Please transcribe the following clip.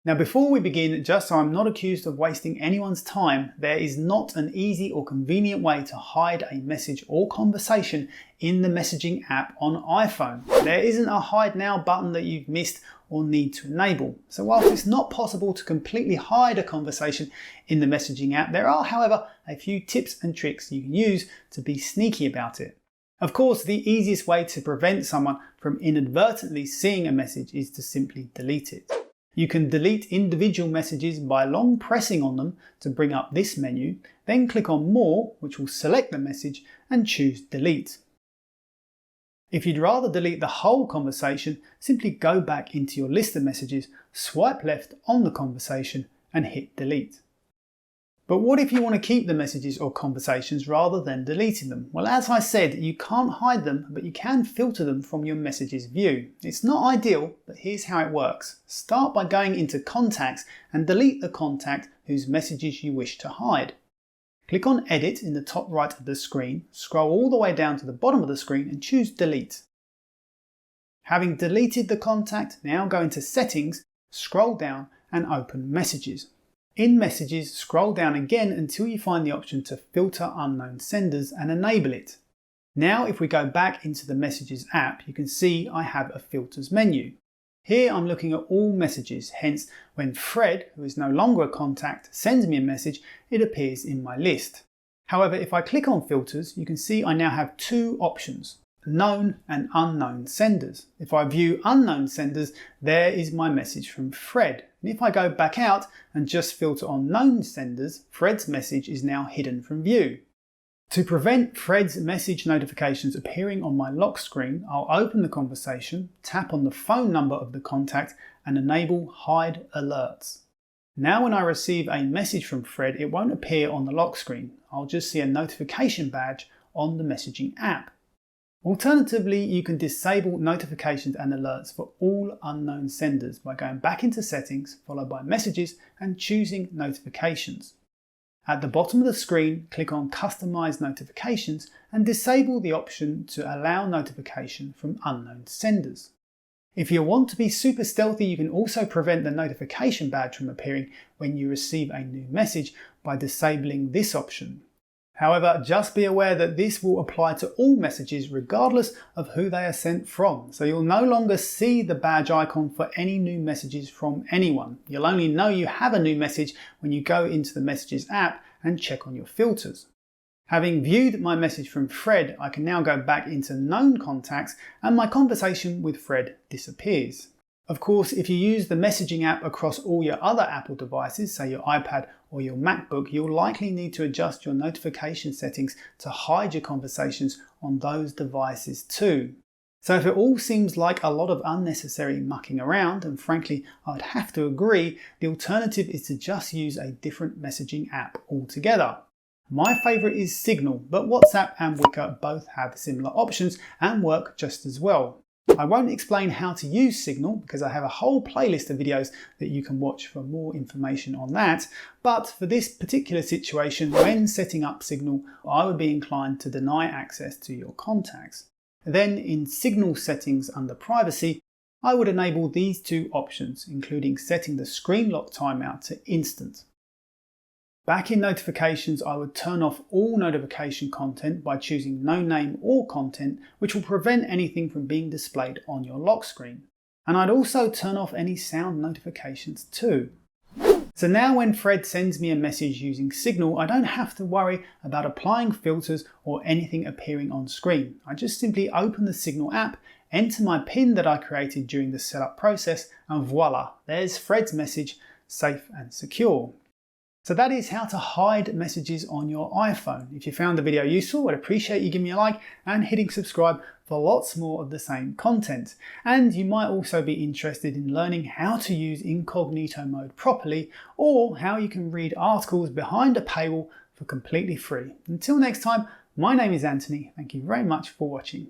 Now before we begin, just so I'm not accused of wasting anyone's time, there is not an easy or convenient way to hide a message or conversation in the messaging app on iPhone. There isn't a hide now button that you've missed or need to enable. So whilst it's not possible to completely hide a conversation in the messaging app, there are, however, a few tips and tricks you can use to be sneaky about it. Of course, the easiest way to prevent someone from inadvertently seeing a message is to simply delete it. You can delete individual messages by long pressing on them to bring up this menu, then click on More, which will select the message, and choose Delete. If you'd rather delete the whole conversation, simply go back into your list of messages, swipe left on the conversation, and hit Delete. But what if you want to keep the messages or conversations rather than deleting them? Well, as I said, you can't hide them, but you can filter them from your messages view. It's not ideal, but here's how it works. Start by going into Contacts and delete the contact whose messages you wish to hide. Click on Edit in the top right of the screen, scroll all the way down to the bottom of the screen and choose Delete. Having deleted the contact, now go into Settings, scroll down and open Messages. In Messages, scroll down again until you find the option to filter unknown senders and enable it. Now if we go back into the Messages app, you can see I have a filters menu. Here I'm looking at all messages, hence when Fred, who is no longer a contact, sends me a message, it appears in my list. However, if I click on filters, you can see I now have two options: known and unknown senders. If I view unknown senders, there is my message from Fred. And if I go back out and just filter on known senders, Fred's message is now hidden from view. To prevent Fred's message notifications appearing on my lock screen, I'll open the conversation, tap on the phone number of the contact and enable Hide Alerts. Now when I receive a message from Fred, it won't appear on the lock screen. I'll just see a notification badge on the messaging app. Alternatively, you can disable notifications and alerts for all unknown senders by going back into Settings, followed by Messages and choosing Notifications. At the bottom of the screen, click on Customize Notifications and disable the option to allow notification from unknown senders. If you want to be super stealthy, you can also prevent the notification badge from appearing when you receive a new message by disabling this option. However, just be aware that this will apply to all messages regardless of who they are sent from. So you'll no longer see the badge icon for any new messages from anyone. You'll only know you have a new message when you go into the Messages app and check on your filters. Having viewed my message from Fred, I can now go back into known contacts and my conversation with Fred disappears. Of course, if you use the messaging app across all your other Apple devices, say your iPad or your MacBook, you'll likely need to adjust your notification settings to hide your conversations on those devices too. So if it all seems like a lot of unnecessary mucking around, and frankly I'd have to agree, the alternative is to just use a different messaging app altogether. My favourite is Signal, but WhatsApp and Wickr both have similar options and work just as well. I won't explain how to use Signal because I have a whole playlist of videos that you can watch for more information on that, but for this particular situation, when setting up Signal, I would be inclined to deny access to your contacts. Then in Signal settings under Privacy, I would enable these two options, including setting the screen lock timeout to instant. Back in notifications, I would turn off all notification content by choosing no name or content, which will prevent anything from being displayed on your lock screen. And I'd also turn off any sound notifications too. So now when Fred sends me a message using Signal, I don't have to worry about applying filters or anything appearing on screen. I just simply open the Signal app, enter my PIN that I created during the setup process, and voila, there's Fred's message, safe and secure. So that is how to hide messages on your iPhone. If you found the video useful, I'd appreciate you giving me a like and hitting subscribe for lots more of the same content. And you might also be interested in learning how to use incognito mode properly, or how you can read articles behind a paywall for completely free. Until next time, my name is Anthony. Thank you very much for watching.